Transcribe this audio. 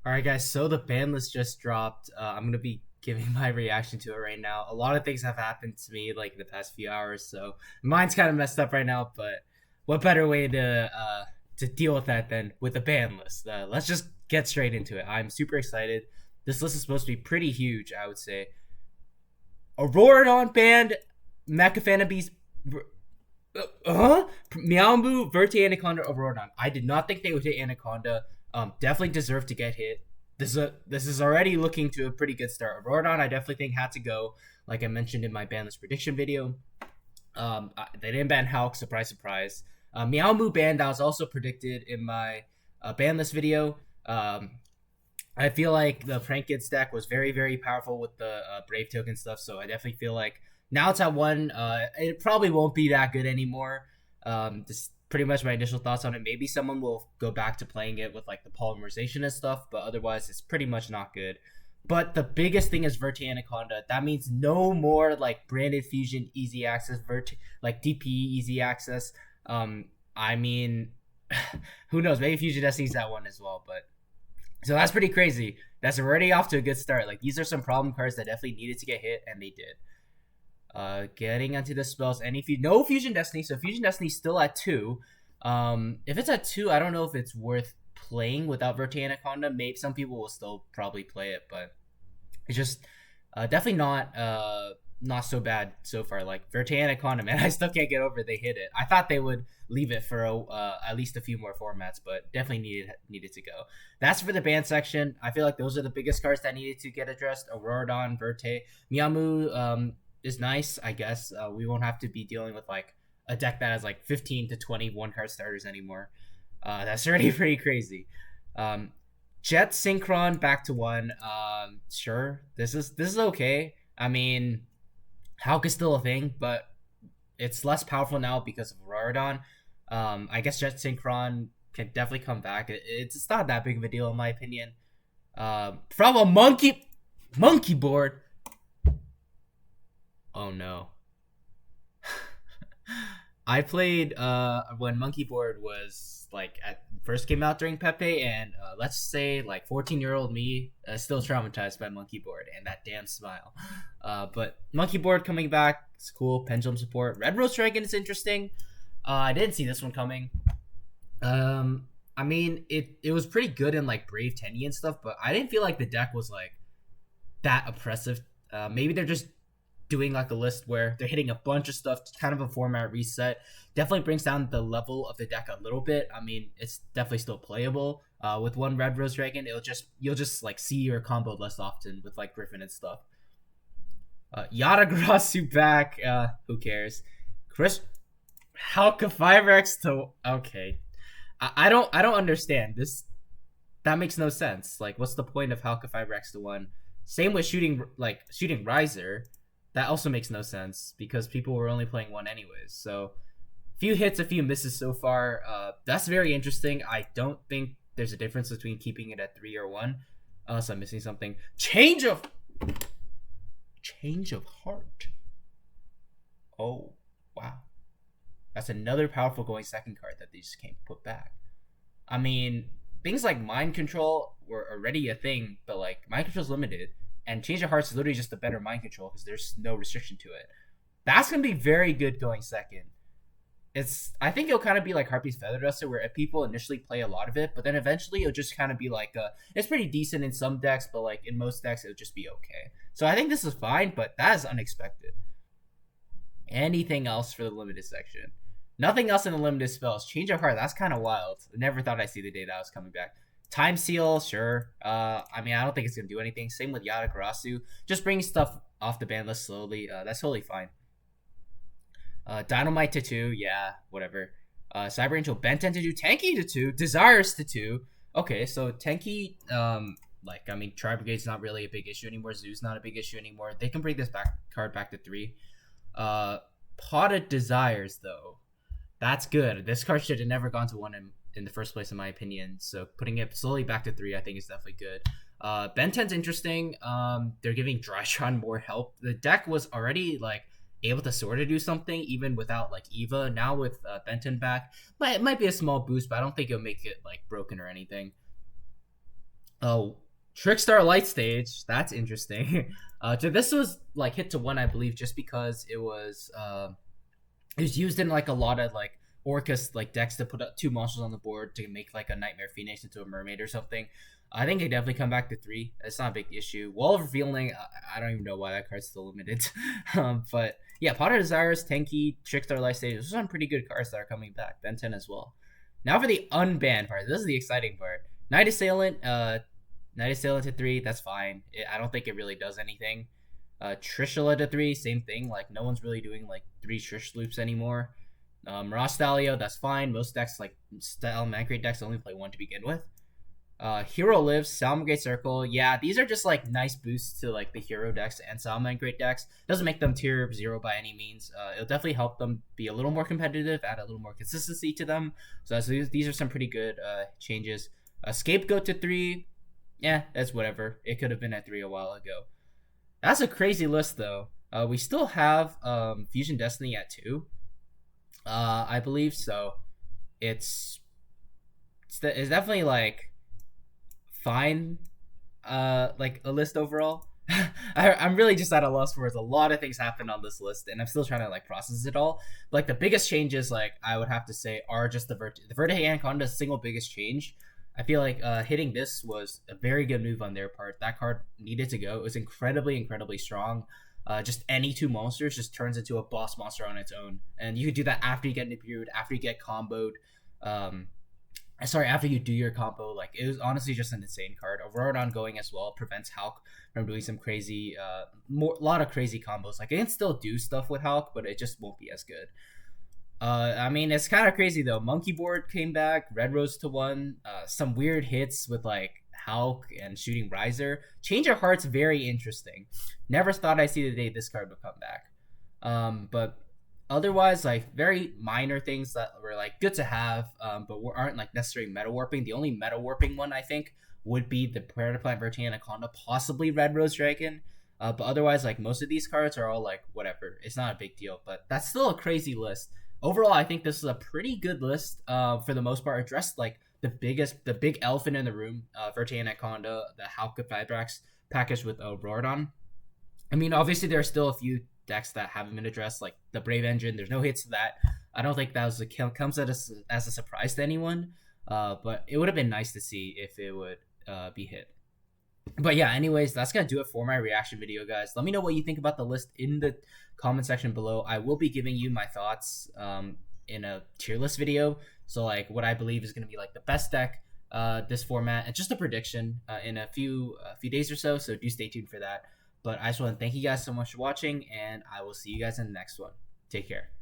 Alright, guys, so the ban list just dropped. I'm going to be giving my reaction to it right now. A lot of things have happened to me like in the past few hours, so mine's kind of messed up right now, but what better way to deal with that than with a ban list? Let's just get straight into it. I'm super excited. This list is supposed to be pretty huge, I would say. Auroradon banned, Mechafanabees, Meowmoo, Verte, Anaconda, Auroradon. I did not think they would hit Anaconda. Definitely deserved to get hit. This is already looking to a pretty good start. Auroradon, I definitely think had to go, like I mentioned in my banlist prediction video. They didn't ban Hulk, surprise, surprise. Meowmoo ban, that was also predicted in my banlist video. I feel like the Prank Kids deck was very, very powerful with the Brave token stuff, so I definitely feel like now it's at 1. It probably won't be that good anymore. Just pretty much my initial thoughts on it. Maybe someone will go back to playing it with like the polymerization and stuff, but otherwise it's pretty much not good. But the biggest thing is Verte Anaconda. That means no more like branded fusion easy access, like DP easy access. I mean, who knows? Maybe Fusion Destiny's that one as well, but so that's pretty crazy. That's already off to a good start. Like these are some problem cards that definitely needed to get hit, and they did. Getting onto the spells, no Fusion Destiny, so Fusion Destiny's still at 2. If it's at 2, I don't know if it's worth playing without Verte Anaconda. Maybe some people will still probably play it, but it's just definitely not so bad so far. Like Verte Anaconda, man, I still can't get over they hit it. I thought they would leave it for at least a few more formats, but definitely needed to go. That's for the ban section. I feel like those are the biggest cards that needed to get addressed. Auroradon, Verte, Meowmoo is nice, I guess. We won't have to be dealing with like a deck that has like 15 to 20 one-card starters anymore. That's already pretty crazy. Jet Synchron back to 1. Sure, this is okay. I mean, Hulk is still a thing, but it's less powerful now because of Auroradon. I guess Jet Synchron can definitely come back. It's not that big of a deal in my opinion. From a monkey board. Oh no. I played when Monkey Board was like first came out during Pepe, and let's say like 14-year-old me still traumatized by Monkey Board and that damn smile. But Monkey Board coming back, it's cool. Pendulum support. Red Rose Dragon is interesting. I didn't see this one coming. I mean it was pretty good in like Brave Tenny and stuff, but I didn't feel like the deck was like that oppressive. Maybe they're just doing like a list where they're hitting a bunch of stuff, kind of a format reset. Definitely brings down the level of the deck a little bit. I mean, it's definitely still playable. With one Red Rose Dragon, you'll just like see your combo less often with like Griffin and stuff. Yatagrasu back. Who cares? Chris Halka 5x to okay. I don't understand this. That makes no sense. Like, what's the point of Halka 5x to 1? Same with shooting Riser. That also makes no sense because people were only playing 1 anyways. So, a few hits, a few misses so far. That's very interesting. I don't think there's a difference between keeping it at 3 or 1, unless I'm missing something. Change of heart. Oh, wow. That's another powerful going second card that they just can't put back. I mean, things like Mind Control were already a thing, but like Mind Control's limited. And Change of Hearts is literally just a better mind control because there's no restriction to it. That's going to be very good going second. I think it'll kind of be like Harpy's Feather Duster, where people initially play a lot of it, but then eventually it'll just kind of be like, it's pretty decent in some decks, but like in most decks, it'll just be okay. So I think this is fine, but that is unexpected. Anything else for the limited section? Nothing else in the limited spells. Change of Heart, that's kind of wild. Never thought I'd see the day that was coming back. Time Seal, sure. I mean, I don't think it's going to do anything. Same with Yatagarasu. Just bringing stuff off the ban list slowly. That's totally fine. Dynamite to 2. Yeah, whatever. Cyber Angel, Ben 10 to 2. Tanky to 2. Desires to 2. Okay, so Tanky, Tri Brigade's not really a big issue anymore. Zoo's not a big issue anymore. They can bring this card back to 3. Potted Desires, though. That's good. This card should have never gone to 1 in the first place, in my opinion. So putting it slowly back to 3, I think is definitely good. Ben 10's interesting. They're giving Drytron more help. The deck was already like able to sort of do something even without like Eva. Now with Ben 10 back, it might be a small boost, but I don't think it'll make it like broken or anything. Oh, Trickstar Light Stage. That's interesting. So this was like hit to one, I believe, just because it was used in like a lot of like Orcus like decks to put up two monsters on the board to make like a Nightmare Phoenix into a Mermaid or something. I think it definitely come back to three. It's not a big issue. Wall of Revealing, I don't even know why that card's still limited. But yeah, Potter Desires, Tenki, Trickstar Life Stage. Those are some pretty good cards that are coming back. Ben 10 as well. Now for the unbanned part. This is the exciting part. Night Assailant, Night Assailant to three. That's fine. I don't think it really does anything. Trishula to three, same thing. Like no one's really doing like three Trish loops anymore. Rostalio, that's fine. Most decks like style Mancrate decks only play one to begin with. Hero Lives, Salmon Great Circle. Yeah, these are just like nice boosts to like the hero decks and Salmon Great decks. Doesn't make them tier 0 by any means. It'll definitely help them be a little more competitive, add a little more consistency to them. So these are some pretty good changes. Scapegoat to three. Yeah, that's whatever. It could have been at three a while ago. That's a crazy list though. We still have Fusion Destiny at two. I believe so. It's definitely like fine, like a list overall. I'm really just at a loss for words. A lot of things happened on this list, and I'm still trying to like process it all. But, like the biggest changes, like I would have to say, are just the Vertigo Anaconda. Single biggest change. I feel like hitting this was a very good move on their part. That card needed to go. It was incredibly strong. Just any two monsters just turns into a boss monster on its own, and you could do that after you get imbued, after you get comboed. After you do your combo. Like it was honestly just an insane card. Auroradon going as well prevents Hulk from doing some crazy, a lot of crazy combos. Like it can still do stuff with Hulk, but it just won't be as good. I mean, it's kind of crazy though. Monkey Board came back, Red Rose to one. Some weird hits with like Hulk and shooting Riser. Change of Heart's very interesting. Never thought I'd see the day this card would come back. But otherwise, like very minor things that were like good to have, but aren't like necessarily meta warping. The only meta warping one I think would be the Predator Plant Vertigo Anaconda, possibly Red Rose Dragon. But otherwise, like most of these cards are all like whatever. It's not a big deal, but that's still a crazy list. Overall, I think this is a pretty good list. For the most part, addressed like the big elephant in the room. Vertigo Anaconda, the Hulk Vibrax package with Auroradon. I mean, obviously there are still a few decks that haven't been addressed, like the Brave Engine. There's no hits to that. I don't think that comes as a surprise to anyone. But it would have been nice to see if it would be hit. But yeah, anyways, that's gonna do it for my reaction video, guys. Let me know what you think about the list in the comment section below. I will be giving you my thoughts in a tier list video. So like what I believe is gonna be like the best deck this format, and just a prediction in a few days or so. So do stay tuned for that. But I just want to thank you guys so much for watching, and I will see you guys in the next one. Take care.